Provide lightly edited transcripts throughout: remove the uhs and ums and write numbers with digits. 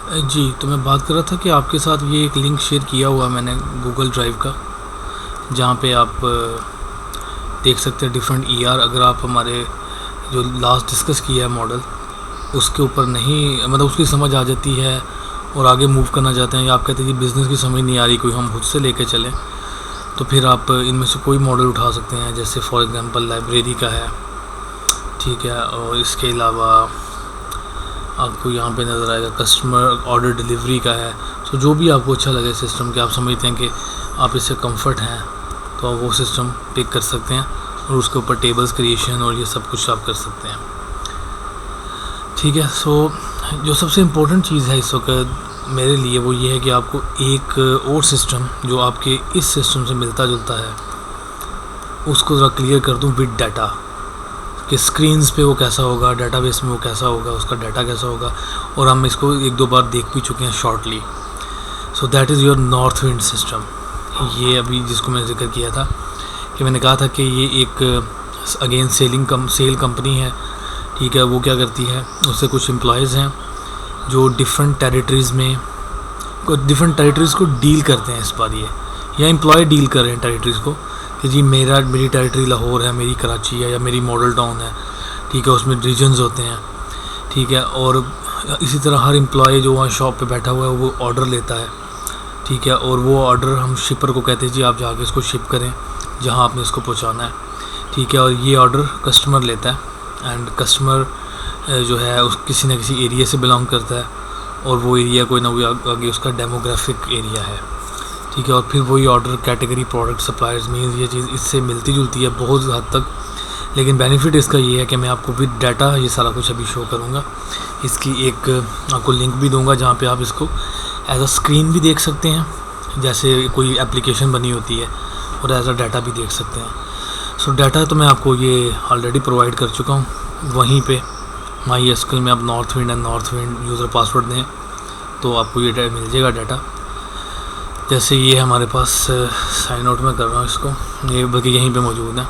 जी, तो मैं बात कर रहा था कि आपके साथ ये एक लिंक शेयर किया हुआ मैंने गूगल ड्राइव का, जहाँ पे आप देख सकते हैं डिफरेंट ईआर। अगर आप हमारे जो लास्ट डिस्कस किया है मॉडल, उसके ऊपर नहीं मतलब उसकी समझ आ जाती है और आगे मूव करना चाहते हैं, या आप कहते हैं कि बिज़नेस की समझ नहीं आ रही, कोई हम खुद से लेके चलें, तो फिर आप इनमें से कोई मॉडल उठा सकते हैं। जैसे फॉर एग्जांपल लाइब्रेरी का है, ठीक है, और इसके अलावा आपको यहाँ पे नज़र आएगा कस्टमर ऑर्डर डिलीवरी का है। सो जो भी आपको अच्छा लगे सिस्टम के, आप समझते हैं कि आप इससे कंफर्ट हैं, तो आप वो सिस्टम पिक कर सकते हैं और उसके ऊपर टेबल्स क्रिएशन और ये सब कुछ आप कर सकते हैं, ठीक है। सो जो सबसे इम्पोर्टेंट चीज़ है इस वक्त मेरे लिए वो ये है कि आपको एक और सिस्टम जो आपके इस सिस्टम से मिलता जुलता है उसको ज़रा क्लियर कर दूँ विद डाटा, कि स्क्रीन्स पे वो कैसा होगा, डाटाबेस में वो कैसा होगा, उसका डाटा कैसा होगा, और हम इसको एक दो बार देख भी चुके हैं shortly. So that is your north wind system. ये अभी जिसको मैंने जिक्र किया था कि मैंने कहा था कि ये एक अगेन सेल कंपनी है, ठीक है। वो क्या करती है, उससे कुछ एम्प्लॉयज़ हैं जो डिफरेंट टेरिटरीज़ को डील करते हैं। इस बार ये या एम्प्लॉय डील कर रहे हैं टेरिटरीज़ को कि जी मेरी टेरिटरी लाहौर है, मेरी कराची है, या मेरी मॉडल टाउन है, ठीक है। उसमें रीजन्स होते हैं, ठीक है। और इसी तरह हर एम्प्लॉय जो वहाँ शॉप पे बैठा हुआ है वो ऑर्डर लेता है, ठीक है। और वो ऑर्डर हम शिपर को कहते हैं जी आप जाके इसको शिप करें जहाँ आपने इसको पहुँचाना है, ठीक है। और ये ऑर्डर कस्टमर लेता है, एंड कस्टमर जो है उस किसी न किसी एरिया से बिलोंग करता है, और वो एरिया कोई ना कोई आगे उसका डेमोग्राफिक एरिया है, ठीक है। और फिर वही order category product suppliers means ये चीज़ इससे मिलती जुलती है बहुत हद तक, लेकिन बेनिफिट इसका ये है कि मैं आपको विद डाटा ये सारा कुछ अभी शो करूँगा। इसकी एक आपको लिंक भी दूंगा जहाँ पे आप इसको एज अ स्क्रीन भी देख सकते हैं, जैसे कोई एप्लीकेशन बनी होती है, और एज अ डाटा भी देख सकते हैं। सो डाटा तो मैं आपको ये ऑलरेडी प्रोवाइड कर चुका हूँ वहीं पे माई एसक्यूएल में। आप नॉर्थ विंड यूज़र पासवर्ड दें तो आपको ये मिल जाएगा डाटा। जैसे ये हमारे पास साइन आउट में कर रहा हूँ इसको, ये बल्कि यहीं पे मौजूद है,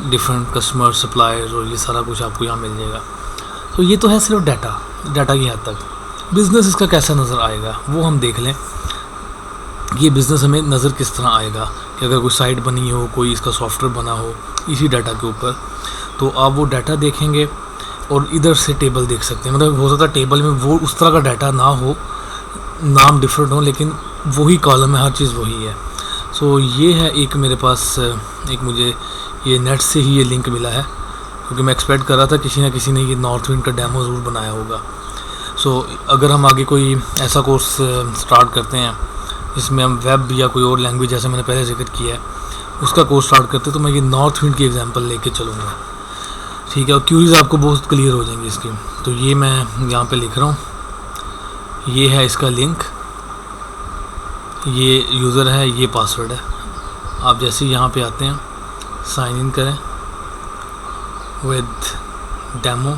डिफरेंट कस्टमर सप्लायर्स और ये सारा कुछ आपको यहाँ मिल जाएगा। तो ये तो है सिर्फ डाटा की हद तक। बिज़नेस इसका कैसा नज़र आएगा वो हम देख लें। ये बिज़नेस हमें नज़र किस तरह आएगा कि अगर कोई साइट बनी हो, कोई इसका सॉफ्टवेयर बना हो इसी डाटा के ऊपर, तो आप वो डाटा देखेंगे और इधर से टेबल देख सकते हैं। मतलब हो सकता है टेबल में वो उस तरह का डाटा ना हो, नाम डिफरेंट हो, लेकिन वही कॉलम है, हर चीज़ वही है। सो ये है एक मेरे पास एक मुझे ये नेट से ही ये लिंक मिला है, क्योंकि मैं एक्सपेक्ट कर रहा था किसी ना किसी ने ये नॉर्थ विंड का डेमो ज़रूर बनाया होगा। सो अगर हम आगे कोई ऐसा कोर्स स्टार्ट करते हैं जिसमें हम वेब या कोई और लैंग्वेज जैसे मैंने पहले जिक्र किया है उसका कोर्स स्टार्ट करते, तो मैं ये नॉर्थ विंड की एग्जांपल लेके चलूँगा, ठीक है। और क्यूरीज आपको बहुत क्लियर हो जाएंगी इसकी। तो ये मैं यहाँ पे लिख रहा हूँ, ये है इसका लिंक, ये यूज़र है, ये पासवर्ड है। आप जैसे यहाँ पे आते हैं साइन इन करें with demo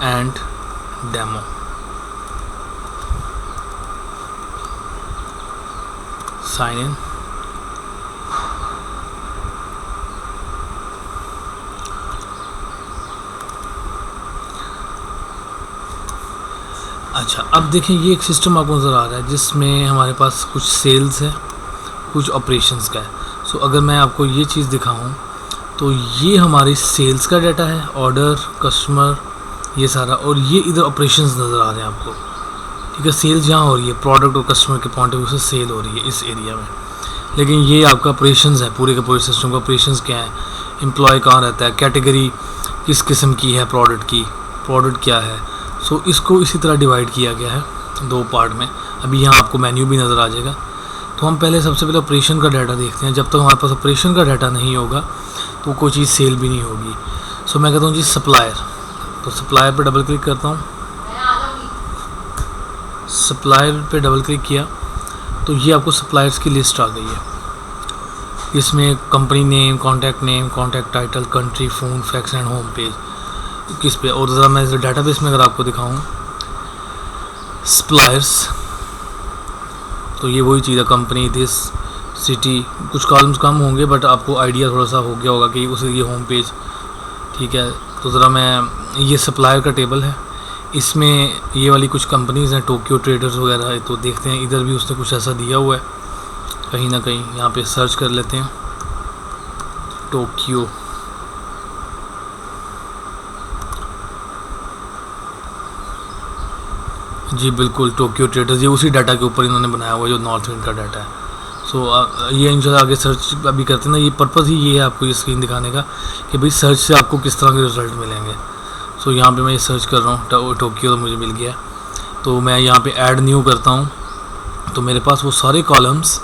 and demo, sign in. अच्छा, अब देखें ये एक सिस्टम आपको नज़र आ रहा है जिसमें हमारे पास कुछ सेल्स है, कुछ ऑपरेशंस का है। सो अगर मैं आपको ये चीज़ दिखाऊं तो ये हमारी सेल्स का डाटा है, ऑर्डर, कस्टमर, ये सारा, और ये इधर ऑपरेशंस नज़र आ रहे हैं आपको, ठीक है। सेल्स यहाँ हो रही है, प्रोडक्ट और कस्टमर के पॉइंट ऑफ व्यू से सेल हो रही है इस एरिया में, लेकिन ये आपका ऑपरेशंस है, पूरे के पूरे सिस्टम का ऑपरेशंस क्या है, एम्प्लॉय कहाँ रहता है, कैटेगरी किस किस्म की है प्रोडक्ट की, प्रोडक्ट क्या है। सो इसको इसी तरह डिवाइड किया गया है दो पार्ट में। अभी यहाँ आपको मेन्यू भी नज़र आ जाएगा। तो हम सबसे पहले ऑपरेशन का डाटा देखते हैं। जब तक हमारे पास ऑपरेशन का डाटा नहीं होगा तो कोई चीज़ सेल भी नहीं होगी। सो मैं कहता हूँ जी सप्लायर, तो सप्लायर पे डबल क्लिक करता हूँ। सप्लायर पे डबल क्लिक किया तो ये आपको सप्लायर्स की लिस्ट आ गई है। इसमें company name, contact title, country, phone, fax and home page किस पे। और ज़रा मैं डाटाबेस में अगर आपको दिखाऊं सप्लायर्स, तो ये वही चीज़ है, कंपनी, दिस, सिटी, कुछ कॉलम्स कम होंगे बट आपको आइडिया थोड़ा सा हो गया होगा कि उसे ये होम पेज, ठीक है। तो ज़रा मैं, ये सप्लायर का टेबल है, इसमें ये वाली कुछ कंपनीज़ हैं, टोक्यो ट्रेडर्स वगैरह, तो देखते हैं इधर भी उसने कुछ ऐसा दिया हुआ है कहीं ना कहीं। यहाँ पे सर्च कर लेते हैं टोक्यो। जी बिल्कुल, टोक्यो ट्रेडर्स, ये उसी डाटा के ऊपर इन्होंने बनाया हुआ है जो नॉर्थ विंड का डाटा है। सो ये इंशाल्लाह आगे सर्च अभी करते हैं ना, ये पर्पज़ ही ये है आपको ये स्क्रीन दिखाने का कि भाई सर्च से आपको किस तरह के रिज़ल्ट मिलेंगे। सो यहाँ पे मैं ये सर्च कर रहा हूँ टोक्यो, तो मुझे मिल गया। तो मैं यहाँ पे ऐड न्यू करता हूँ, तो मेरे पास वो सारे कॉलम्स,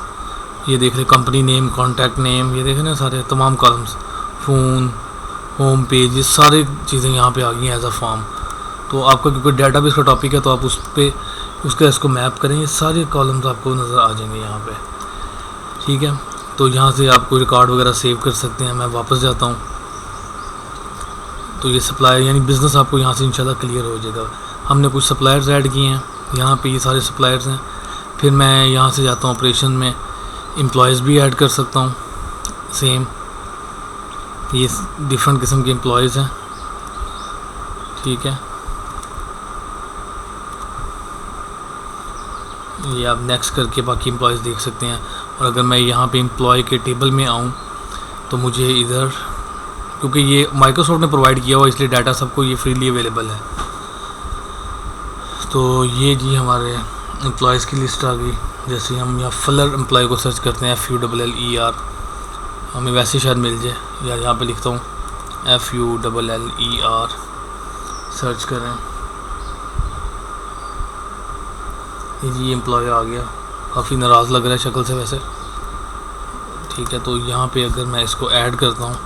ये देख रहे, कंपनी नेम, कॉन्टैक्ट नेम, ये देख रहे हैं सारे तमाम कॉलम्स, फ़ोन, होम पेज, ये सारी चीज़ें यहाँ पे आ गई हैं एज अ फॉर्म। तो आपका क्योंकि डेटाबेस का टॉपिक है तो आप उस पर उसका इसको मैप करें, ये सारे कॉलम्स आपको नज़र आ जाएंगे यहाँ पे, ठीक है। तो यहाँ से आप कोई रिकॉर्ड वगैरह सेव कर सकते हैं। मैं वापस जाता हूँ, तो ये सप्लायर यानी बिज़नेस आपको यहाँ से इंशाल्लाह क्लियर हो जाएगा। हमने कुछ सप्लायर्स ऐड किए हैं, यहाँ पे ये सारे सप्लायर्स हैं। फिर मैं यहाँ से जाता हूँ ऑपरेशन में, एम्प्लॉयज़ भी ऐड कर सकता हूँ सेम, ये डिफरेंट किस्म के एम्प्लॉयज़ हैं, ठीक है। ये आप नेक्स्ट करके बाकी एम्प्लॉयज़ देख सकते हैं। और अगर मैं यहाँ पे एम्प्लॉय के टेबल में आऊँ तो मुझे इधर, क्योंकि ये माइक्रोसॉफ्ट ने प्रोवाइड किया हुआ इसलिए डाटा सबको ये फ्रीली अवेलेबल है। तो ये जी हमारे एम्प्लॉयज़ की लिस्ट आ गई। जैसे हम यहाँ फलर एम्प्लॉय को सर्च करते हैं, FULLER, हमें वैसे शायद मिल जाए, या यहाँ पे लिखता हूँ FULLER, सर्च करें, ये जी एम्प्लॉय आ गया। काफ़ी नाराज़ लग रहा है शक्ल से वैसे, ठीक है। तो यहाँ पे अगर मैं इसको ऐड करता हूँ,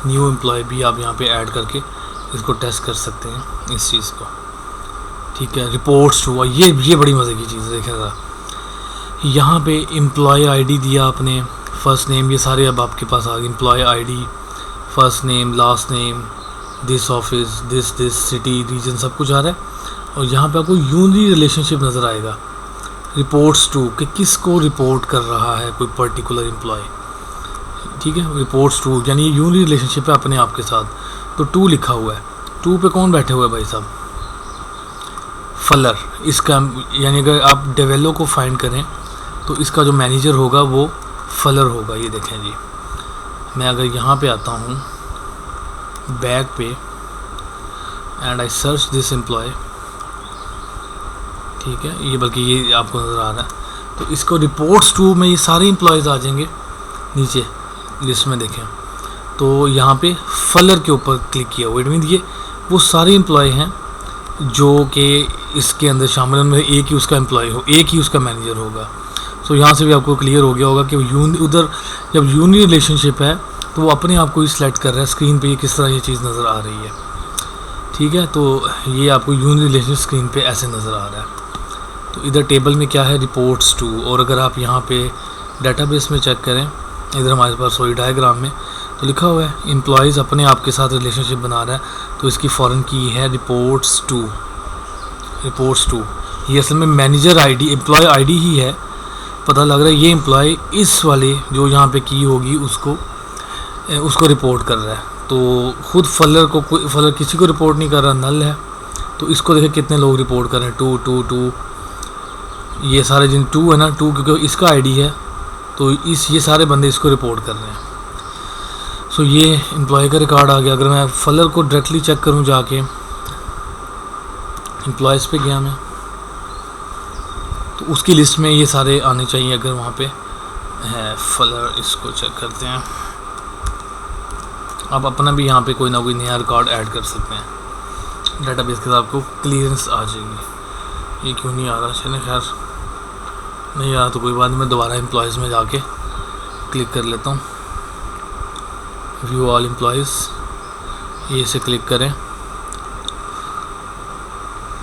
न्यू एम्प्लॉय भी आप यहाँ पे ऐड करके इसको टेस्ट कर सकते हैं इस चीज़ को, ठीक है। रिपोर्ट्स हुआ, ये बड़ी मज़े की चीज़ देखेगा। यहाँ पे एम्प्लॉय आईडी दिया आपने, फ़र्स्ट नेम, ये सारे अब आपके पास आ गए। Employee ID, first name, last name, this office, this city, region, सब कुछ आ रहा है। और यहाँ पे आपको यूनिटी रिलेशनशिप नज़र आएगा, रिपोर्ट्स टू, कि किसको रिपोर्ट कर रहा है कोई पर्टिकुलर एम्प्लॉय, ठीक है। रिपोर्ट्स टू यानी ये यूनिटी रिलेशनशिप है अपने आप के साथ। तो टू लिखा हुआ है, टू पे कौन बैठे हुए हैं भाई साहब, फलर। इसका यानी अगर आप डेवेलो को फाइंड करें तो इसका जो मैनेजर होगा वो फलर होगा। ये देखें जी, मैं अगर यहाँ पे आता हूँ बैक पे and I search this employee, ठीक है, ये बल्कि ये आपको नज़र आ रहा है। तो इसको रिपोर्ट्स टू में ये सारे एम्प्लॉयज़ आ जाएंगे नीचे लिस्ट में, देखें। तो यहाँ पे फलर के ऊपर क्लिक किया हुआ, इट मीन ये वो सारे एम्प्लॉय हैं जो कि इसके अंदर शामिल, उनमें एक ही उसका एम्प्लॉय हो, एक ही उसका मैनेजर होगा। सो यहाँ से भी आपको क्लियर हो गया होगा कि उधर जब यूनि रिलेशनशिप है तो वो अपने आप को ही सिलेक्ट कर रहा है। स्क्रीन पे ये किस तरह ये चीज़ नज़र आ रही है, ठीक है। तो ये आपको यूनि रिलेशनशिप स्क्रीन पे ऐसे नज़र आ रहा है। तो इधर टेबल में क्या है, रिपोर्ट्स टू। और अगर आप यहाँ पे डेटाबेस में चेक करें, इधर हमारे पास वही डायग्राम में तो लिखा हुआ है एम्प्लॉयज़ अपने आप के साथ रिलेशनशिप बना रहा है, तो इसकी फ़ॉरन की है रिपोर्ट्स टू। रिपोर्ट्स टू ये असल में मैनेजर आईडी, एम्प्लॉय आईडी ही है, पता लग रहा है ये एम्प्लॉय इस वाले जो यहाँ पे की होगी उसको रिपोर्ट कर रहा है। तो खुद फलर किसी को रिपोर्ट नहीं कर रहा, नल है। तो इसको देखें कितने लोग रिपोर्ट कर रहे हैं, टू, ये सारे जिन टू है ना, टू क्योंकि इसका आईडी है तो ये सारे बंदे इसको रिपोर्ट कर रहे हैं। सो ये एम्प्लॉय का रिकॉर्ड आ गया। अगर मैं फलर को डायरेक्टली चेक करूं जाके, एम्प्लॉयज़ पे गया मैं, तो उसकी लिस्ट में ये सारे आने चाहिए। अगर वहाँ पे है फलर, इसको चेक करते हैं। आप अपना भी यहाँ पे कोई ना कोई नया रिकॉर्ड ऐड कर सकते हैं, डेटाबेस के साथ आपको क्लियरेंस आ जाएगी। ये क्यों नहीं आ रहा, चलिए खैर नहीं आ रहा तो कोई बात नहीं, मैं दोबारा एम्प्लॉयज़ में जाके क्लिक कर लेता हूँ, व्यू ऑल एम्प्लॉयज़, ये से क्लिक करें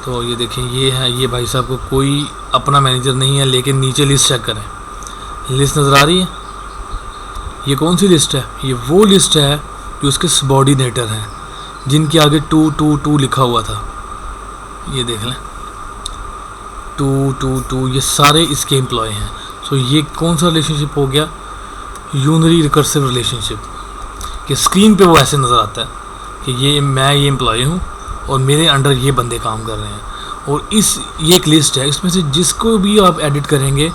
तो ये देखें ये है, ये भाई साहब को कोई अपना मैनेजर नहीं है। लेकिन नीचे लिस्ट चेक करें, लिस्ट नज़र आ रही है। ये कौन सी लिस्ट है, ये वो लिस्ट है जो उसके सबऑर्डिनेटर हैं जिनके आगे 2 लिखा हुआ था। ये देख लें 2 ये सारे इसके एम्प्लॉय हैं। सो ये कौन सा रिलेशनशिप हो गया, यूनरी रिकर्सिव रिलेशनशिप, कि स्क्रीन पे वो ऐसे नज़र आता है कि ये एम्प्लॉय हूँ और मेरे अंडर ये बंदे काम कर रहे हैं। और ये एक लिस्ट है, इसमें से जिसको भी आप एडिट करेंगे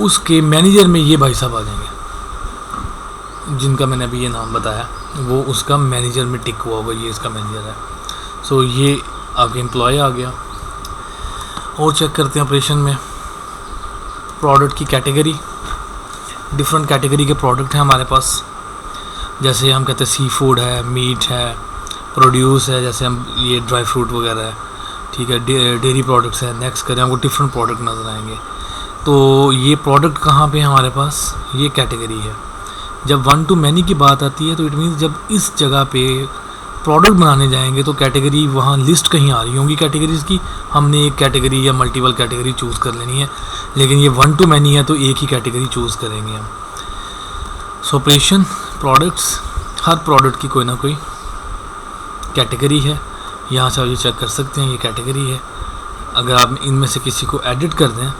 उसके मैनेजर में ये भाई साहब आ जाएंगे, जिनका मैंने अभी ये नाम बताया वो उसका मैनेजर में टिक हुआ होगा, ये इसका मैनेजर है। सो ये आपके एम्प्लॉय आ गया। और चेक करते हैं ऑपरेशन में प्रोडक्ट की कैटेगरी। डिफरेंट कैटेगरी के प्रोडक्ट हैं हमारे पास, जैसे हम कहते हैं सी फूड है, मीट है, प्रोड्यूस है, जैसे हम ये ड्राई फ्रूट वगैरह है, ठीक है, डेयरी प्रोडक्ट्स है। नेक्स्ट करें आपको डिफरेंट प्रोडक्ट नज़र आएंगे। तो ये प्रोडक्ट कहाँ पे है हमारे पास, ये कैटेगरी है। जब 1 to many की बात आती है तो इट मीन्स जब इस जगह पे प्रोडक्ट बनाने जाएंगे तो कैटेगरी वहाँ लिस्ट कहीं आ रही होंगी कैटेगरीज़ की, हमने एक कैटेगरी या मल्टीपल कैटेगरी चूज़ कर लेनी है। लेकिन ये 1 to many है तो एक ही कैटेगरी चूज़ करेंगे हम। सो ऑपरेशन प्रोडक्ट्स, हर प्रोडक्ट की कोई ना कोई कैटेगरी है, यहाँ से आप ये चेक कर सकते हैं ये कैटेगरी है। अगर आप इनमें से किसी को एडिट कर दें,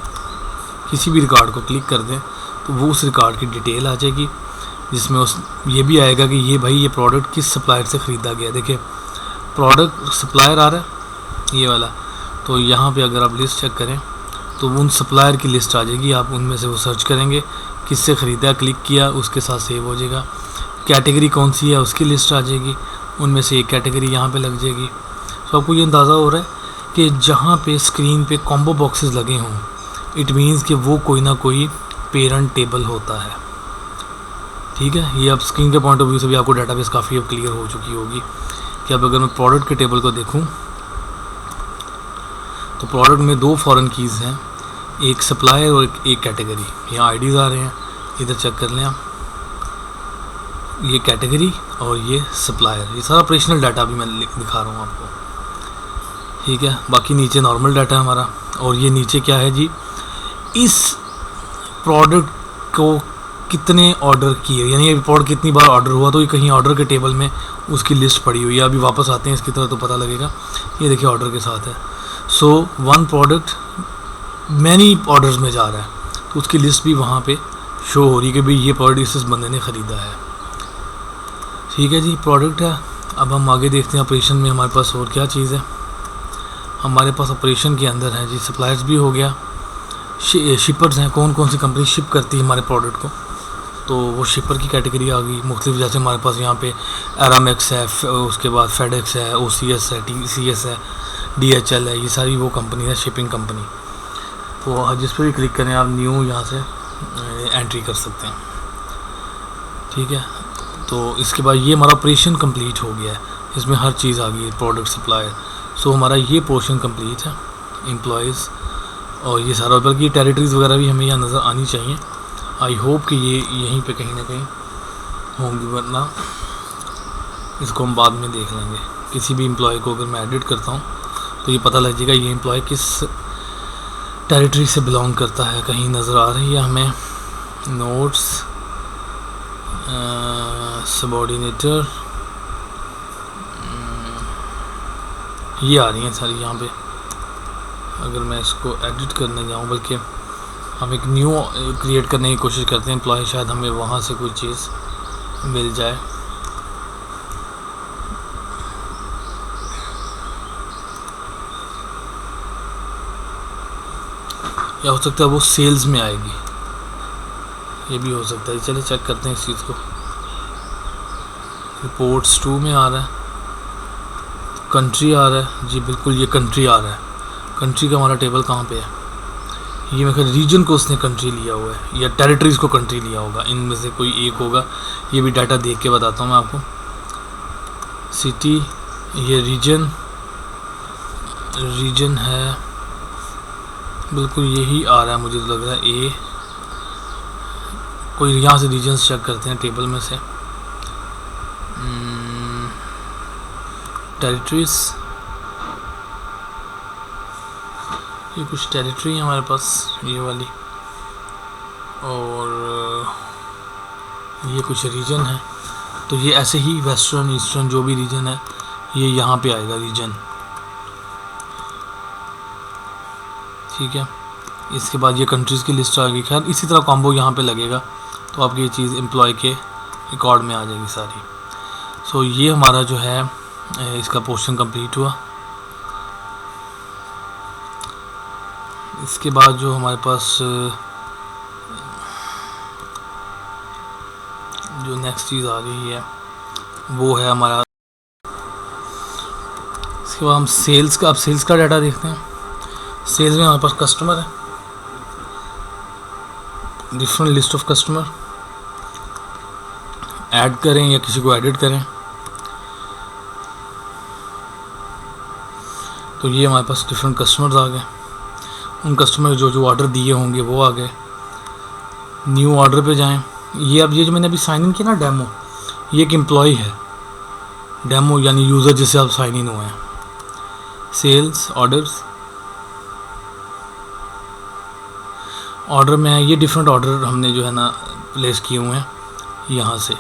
किसी भी रिकॉर्ड को क्लिक कर दें तो वो उस रिकॉर्ड की डिटेल आ जाएगी, जिसमें उस ये भी आएगा कि ये भाई ये प्रोडक्ट किस सप्लायर से ख़रीदा गया। देखिए प्रोडक्ट सप्लायर आ रहा है ये वाला, तो यहाँ पे अगर आप लिस्ट चेक करें तो उन सप्लायर की लिस्ट आ जाएगी, आप उनमें से वो सर्च करेंगे किससे ख़रीदा, क्लिक किया उसके साथ सेव हो जाएगा। कैटेगरी कौन सी है उसकी लिस्ट आ जाएगी, उनमें से एक कैटेगरी यहाँ पे लग जाएगी। तो आपको ये अंदाज़ा हो रहा है कि जहाँ पे स्क्रीन पे कॉम्बो बॉक्सेस लगे हों इट मीन्स कि वो कोई ना कोई पेरेंट टेबल होता है, ठीक है। ये अब स्क्रीन के पॉइंट ऑफ व्यू से भी आपको डाटाबेस काफ़ी अब क्लियर हो चुकी होगी कि अब अगर मैं प्रोडक्ट के टेबल को देखूं तो प्रोडक्ट में 2 फॉरेन कीज़ हैं, एक सप्लायर और एक कैटेगरी। यहाँ आईडीज़ आ रहे हैं, इधर चेक कर लें आप, ये कैटेगरी और ये सप्लायर, ये सारा ऑपरेशनल डाटा भी मैं दिखा रहा हूँ आपको, ठीक है। बाकी नीचे नॉर्मल डाटा है हमारा। और ये नीचे क्या है जी, इस प्रोडक्ट को कितने ऑर्डर किए, यानी ये प्रोडक्ट कितनी बार ऑर्डर हुआ, तो ये कहीं ऑर्डर के टेबल में उसकी लिस्ट पड़ी हुई है। अभी वापस आते हैं इसकी तरह तो पता लगेगा, ये देखिए ऑर्डर के साथ है। सो 1 प्रोडक्ट मैनी ऑर्डर्स में जा रहा है तो उसकी लिस्ट भी वहाँ पे शो हो रही है कि भाई ये प्रोडक्ट इस बंदे ने ख़रीदा है, ठीक है जी। प्रोडक्ट है। अब हम आगे देखते हैं ऑपरेशन में हमारे पास और क्या चीज़ है। हमारे पास ऑपरेशन के अंदर है जी सप्लायर्स भी हो गया, शिपर्स हैं, कौन कौन सी कंपनी शिप करती है हमारे प्रोडक्ट को, तो वो शिपर की कैटेगरी आ गई मुख्तलिफ। जैसे हमारे पास यहाँ पे एरामेक्स है, उसके बाद फेडेक्स है, OCS है, TCS है, DHL है, ये सारी वो कंपनी है शिपिंग कंपनी। तो जिस पर भी क्लिक करें आप न्यू यहाँ से एंट्री कर सकते हैं, ठीक है। तो इसके बाद ये हमारा ऑपरेशन कंप्लीट हो गया है, इसमें हर चीज़ आ गई है, प्रोडक्ट सप्लायर। सो हमारा ये पोर्शन कंप्लीट है, एम्प्लॉयज़ और ये सारा, बल्कि टेरिटरीज़ वगैरह भी हमें यहाँ नज़र आनी चाहिए। आई होप कि ये यहीं पे कहीं ना कहीं होंगी, वरना इसको हम बाद में देख लेंगे। किसी भी एम्प्लॉय को अगर मैं एडिट करता हूँ तो ये पता लग जाएगा ये एम्प्लॉय किस टेरिटरी से बिलोंग करता है। कहीं नज़र आ रही है हमें नोट्स, सबऑर्डिनेटर, ये आ रही हैं सारी यहाँ पे। अगर मैं इसको एडिट करने जाऊँ, बल्कि हम एक न्यू क्रिएट करने की कोशिश करते हैं एम्प्लॉय, शायद हमें वहाँ से कोई चीज़ मिल जाए। या हो सकता है वो सेल्स में आएगी, ये भी हो सकता है। चलिए चेक करते हैं इस चीज़ को। रिपोर्ट्स 2 में आ रहा है, कंट्री आ रहा है जी, बिल्कुल ये कंट्री आ रहा है। कंट्री का हमारा टेबल कहाँ पे है, ये मैं रीजन को उसने कंट्री लिया हुआ है या टेरिटरीज़ को कंट्री लिया होगा, इनमें से कोई एक होगा। ये भी डाटा देख के बताता हूँ मैं आपको। सिटी, ये रीजन है, बिल्कुल यही आ रहा है मुझे तो लग रहा है। ए कोई यहाँ से रीजन्स चेक करते हैं टेबल में से। टेरिटरीज़, ये कुछ टेरिटरी है हमारे पास ये वाली, और ये कुछ रीजन है। तो ये ऐसे ही वेस्टर्न ईस्टर्न जो भी रीजन है ये यहाँ पे आएगा रीजन, ठीक है। इसके बाद ये कंट्रीज़ की लिस्ट आ गई। खैर इसी तरह कॉम्बो यहाँ पे लगेगा तो आपकी ये चीज़ एम्प्लॉय के रिकॉर्ड में आ जाएगी सारी। सो ये हमारा जो है इसका पोर्शन कंप्लीट हुआ। इसके बाद जो हमारे पास जो नेक्स्ट चीज़ आ रही है वो है हमारा, इसके बाद हम सेल्स का, अब सेल्स का डाटा देखते हैं। सेल्स में हमारे पास कस्टमर है, different list of customer, add करें या किसी को एडिट करें। तो ये हमारे पास डिफरेंट कस्टमर्स आ गए, उन कस्टमर जो जो ऑर्डर दिए होंगे वो आ गए। न्यू ऑर्डर पे जाएं। ये अब ये जो मैंने अभी साइन इन किया ना डेमो, ये एक एम्प्लॉय है, डेमो यानी यूज़र जिससे आप साइन इन हुए हैं। सेल्स ऑर्डर्स, ऑर्डर में है, ये डिफरेंट ऑर्डर हमने जो है ना प्लेस किए हुए हैं। यहाँ से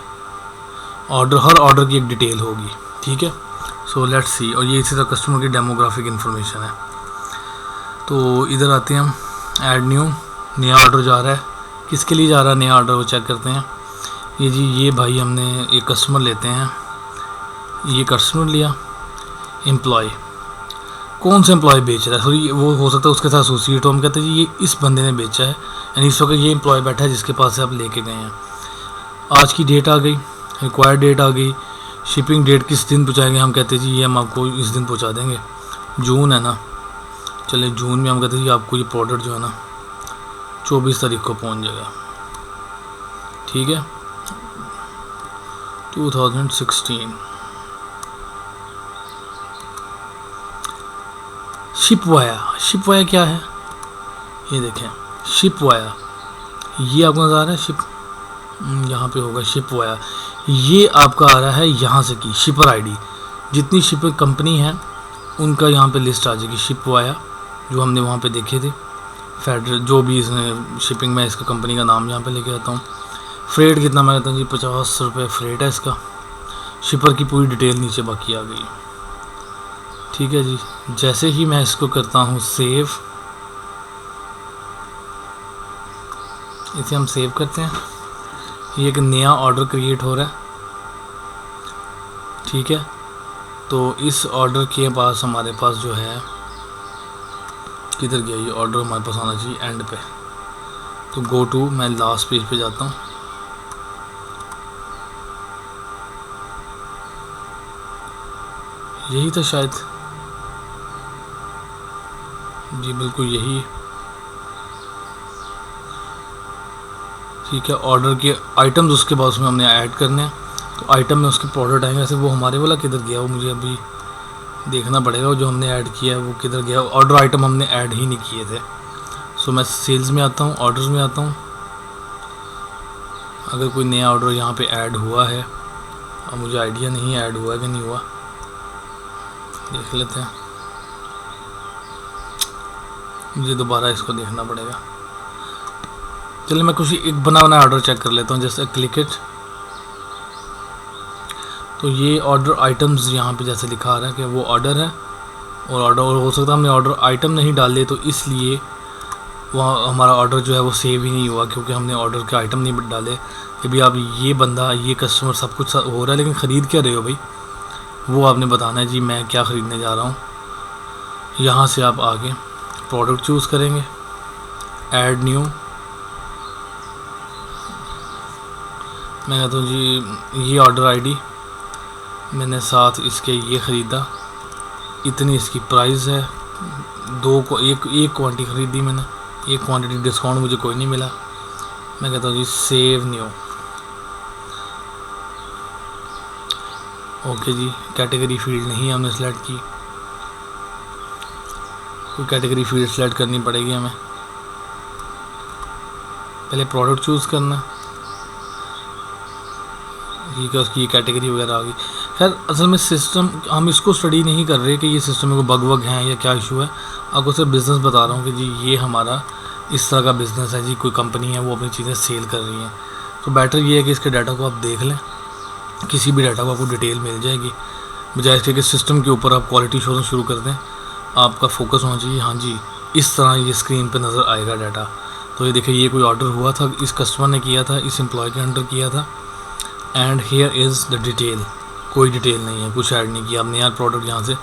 ऑर्डर, हर ऑर्डर की एक डिटेल होगी, ठीक है। सो लेट्स सी, और ये इसी तरह कस्टमर की डेमोग्राफिक इन्फॉर्मेशन है। तो इधर आते हैं हम, ऐड न्यू, नया ऑर्डर जा रहा है, किसके लिए जा रहा है नया ऑर्डर वो चेक करते हैं। ये जी, ये भाई हमने एक कस्टमर लेते हैं, ये कस्टमर लिया। एम्प्लॉय, कौन सा एम्प्लॉय बेच रहा है, सॉरी वो हो सकता है उसके साथ एसोसिएट हो, हम कहते हैं जी ये इस बंदे ने बेचा है, यानी इस वक्त ये एम्प्लॉय बैठा है जिसके पास से आप लेके गए हैं। आज की डेट आ गई, रिक्वायर्ड डेट आ गई, शिपिंग डेट किस दिन पहुँचाएंगे, हम कहते हैं जी ये हम आपको इस दिन पहुँचा देंगे। जून है ना, चले जून में हम कहते हैं जी आपको ये प्रोडक्ट जो है ना 24 तारीख को पहुँच जाएगा, ठीक है। 2016 शिप वाया, शिप वाया क्या है ये देखें, शिप वाया ये आपको नज़र आ रहा है, शिप यहाँ पे होगा शिप वाया, ये आपका आ रहा है यहाँ से की शिपर आईडी, जितनी शिपर कंपनी है उनका यहाँ पे लिस्ट आ जाएगी। शिप वाया जो हमने वहाँ पे देखे थे, फेडरल जो भी इसमें शिपिंग में, इसका कंपनी का नाम यहाँ पे लेके आता हूँ। फ्रेट कितना मैं कहता हूँ जी 50 रुपये फ्रेट है इसका, शिपर की पूरी डिटेल नीचे बाकी आ गई, ठीक है जी। जैसे ही मैं इसको करता हूँ सेव, इसे हम सेव करते हैं, ये एक नया ऑर्डर क्रिएट हो रहा है, ठीक है। तो इस ऑर्डर के पास हमारे पास जो है, किधर गया ये ऑर्डर, हमारे पास आना चाहिए एंड पे। तो गो टू, मैं लास्ट पेज पे जाता हूँ, यही था शायद जी, बिल्कुल यही है, ठीक है। ऑर्डर के आइटम्स उसके बाद उसमें हमने ऐड करने हैं, तो आइटम में उसके प्रोडक्ट आएंगे। ऐसे वो हमारे वाला किधर गया वो मुझे अभी देखना पड़ेगा, जो हमने ऐड किया है वो किधर गया। ऑर्डर आइटम हमने ऐड ही नहीं किए थे। सो मैं सेल्स में आता हूँ, ऑर्डर्स में आता हूँ, अगर कोई नया ऑर्डर यहाँ पे ऐड हुआ है, और मुझे आइडिया नहीं ऐड हुआ है कि नहीं हुआ, देख लेते हैं, मुझे दोबारा इसको देखना पड़ेगा। चलिए मैं कुछ एक बना बनाया ऑर्डर चेक कर लेता हूँ, जैसे क्लिक इट। तो ये ऑर्डर आइटम्स यहाँ पे जैसे लिखा आ रहा है कि वो ऑर्डर है, और ऑर्डर हो सकता है हमने ऑर्डर आइटम नहीं डाले, तो इसलिए वहाँ हमारा ऑर्डर जो है वो सेव ही नहीं हुआ, क्योंकि हमने ऑर्डर के आइटम नहीं डाले। अभी आप ये बंदा, ये कस्टमर सब कुछ हो रहा है, लेकिन ख़रीद क्या रहे हो भाई, वो आपने बताना है जी मैं क्या ख़रीदने जा रहा हूँ। यहाँ से आप आगे प्रोडक्ट चूज़ करेंगे, ऐड न्यू, मैं कहता हूँ जी ये ऑर्डर आईडी, मैंने साथ इसके ये ख़रीदा, इतनी इसकी प्राइस है, एक क्वांटिटी ख़रीदी मैंने, एक क्वांटिटी डिस्काउंट मुझे कोई नहीं मिला। मैं कहता हूँ जी सेव न्यू, ओके जी। कैटेगरी फील्ड नहीं हमने सेलेक्ट की, कोई कैटेगरी फील्ड सेलेक्ट करनी पड़ेगी हमें, पहले प्रोडक्ट चूज़ करना, ठीक है, उसकी कैटेगरी वगैरह आ गई। खैर असल में सिस्टम, हम इसको स्टडी नहीं कर रहे कि ये सिस्टम में कोई बग वग हैं या क्या इशू है, आपको सिर्फ बिज़नेस बता रहा हूँ कि जी ये हमारा इस तरह का बिज़नेस है जी, कोई कंपनी है वो अपनी चीज़ें सेल कर रही हैं। तो बेटर ये है कि इसके डाटा को आप देख लें, किसी भी डाटा को आपको डिटेल मिल जाएगी, बजाय इसके कि सिस्टम के ऊपर आप क्वालिटी शोना शुरू कर दें। आपका फोकस होना चाहिए, हाँ जी इस तरह ये स्क्रीन पे नज़र आएगा डाटा। तो ये देखिए, ये कोई ऑर्डर हुआ था, इस कस्टमर ने किया था, इस एम्प्लॉय के अंडर किया था, and here is the detail, कोई डिटेल नहीं है, कुछ ऐड नहीं किया आपने यार। प्रोडक्ट यहाँ से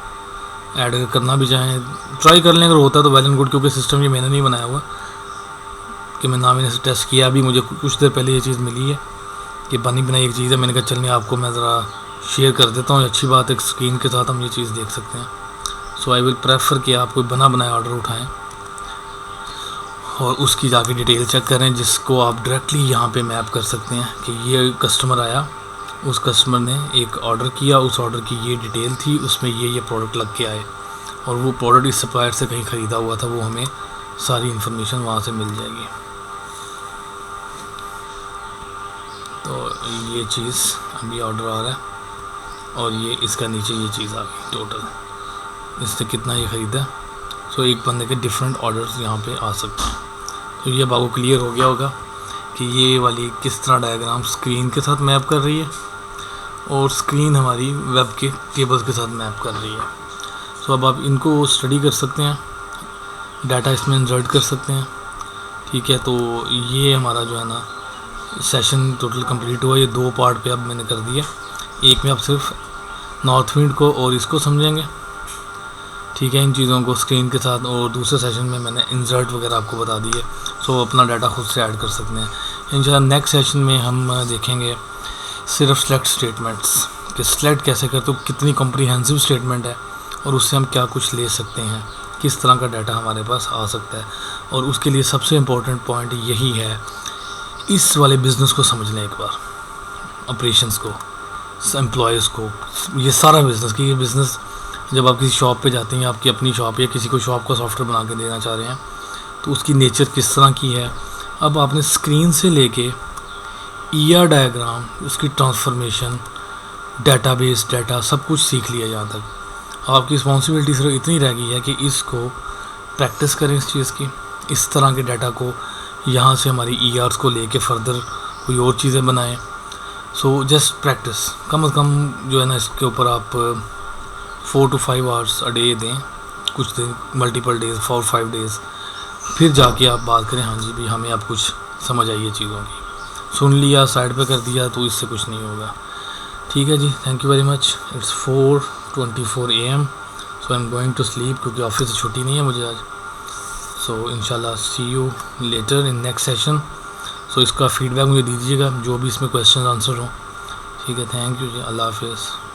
ऐड करना भी चाहें ट्राई कर लें, अगर होता है तो वेल एंड गुड, क्योंकि सिस्टम ये मैंने नहीं बनाया हुआ कि मैं ना मैंने टेस्ट किया। अभी मुझे कुछ देर पहले ये चीज़ मिली है कि बनी बनाई एक चीज़ है, मैंने कहा चलने आपको मैं ज़रा शेयर कर देता हूँ। अच्छी बात है, स्क्रीन के साथ हम ये चीज़ देख सकते हैं। सो आई विल प्रेफर कि आप कोई बना बनाया ऑर्डर उठाएं और उसकी जाके डिटेल चेक करें, जिसको आप डायरेक्टली यहाँ पे मैप कर सकते हैं कि ये कस्टमर आया, उस कस्टमर ने एक ऑर्डर किया, उस ऑर्डर की ये डिटेल थी, उसमें ये प्रोडक्ट लग के आए और वो प्रोडक्ट इस सप्लायर से कहीं ख़रीदा हुआ था, वो हमें सारी इन्फॉर्मेशन वहाँ से मिल जाएगी। तो ये चीज़ अभी ऑर्डर आ रहा है और ये इसका नीचे ये चीज़ आ गई टोटल, इसने कितना ये ख़रीदा। सो एक बंदे के डिफरेंट ऑर्डर्स यहाँ पे आ सकते हैं। तो ये आपको क्लियर हो गया होगा कि ये वाली किस तरह डायग्राम स्क्रीन के साथ मैप कर रही है और स्क्रीन हमारी वेब के टेबल्स के साथ मैप कर रही है। सो अब आप इनको स्टडी कर सकते हैं, डाटा इसमें इंसर्ट कर सकते हैं। ठीक है, तो ये हमारा जो है ना सेशन टोटल कंप्लीट हुआ। ये 2 पार्ट पे अब मैंने कर दिया, एक में आप सिर्फ नॉर्थ विंड को और इसको समझेंगे, ठीक है, इन चीज़ों को स्क्रीन के साथ, और दूसरे सेशन में मैंने इंसर्ट वगैरह आपको बता दिए। सो अपना डाटा खुद से ऐड कर सकते हैं। इंशाल्लाह नेक्स्ट सेशन में हम देखेंगे सिर्फ सेलेक्ट स्टेटमेंट्स कि सेलेक्ट कैसे करते हो, कितनी कॉम्प्रिहेंसिव स्टेटमेंट है और उससे हम क्या कुछ ले सकते हैं, किस तरह का डाटा हमारे पास आ सकता है। और उसके लिए सबसे इम्पोर्टेंट पॉइंट यही है, इस वाले बिज़नेस को समझ लें एक बार, ऑपरेशंस को, एम्प्लॉयज़ को, ये सारा बिज़नेस कि ये बिज़नेस जब आप किसी शॉप पे जाते हैं, आपकी अपनी शॉप या किसी को शॉप का सॉफ्टवेयर बना के देना चाह रहे हैं, तो उसकी नेचर किस तरह की है। अब आपने स्क्रीन से लेके ईआर डायग्राम, उसकी ट्रांसफॉर्मेशन, डेटाबेस डाटा सब कुछ सीख लिया जहाँ तक। आपकी रिस्पॉन्सिबिलिटी सिर्फ इतनी रह गई है कि इसको प्रैक्टिस करें इस चीज़ की, इस तरह के डाटा को यहाँ से हमारी ईआर्स को लेके फर्दर कोई और चीज़ें बनाएं। सो जस्ट प्रैक्टिस, कम से कम जो है ना इसके ऊपर आप 4 to 5 आवर्स अ डे दें, कुछ दिन, मल्टीपल डेज, 4-5 डेज़, फिर जाके आप बात करें, हाँ जी भी हमें अब कुछ समझ आई है चीज़ों की। सुन लिया, साइड पे कर दिया तो इससे कुछ नहीं होगा। ठीक है जी, thank you very much. It's 4:24 AM, so I am going to sleep, क्योंकि ऑफिस से छुट्टी नहीं है मुझे आज। सो इंशाल्लाह see you later in next session. So इसका फीडबैक मुझे दीजिएगा, जो भी इसमें क्वेश्चन आंसर हो। ठीक है, थैंक यू जी, अल्लाह हाफिज़।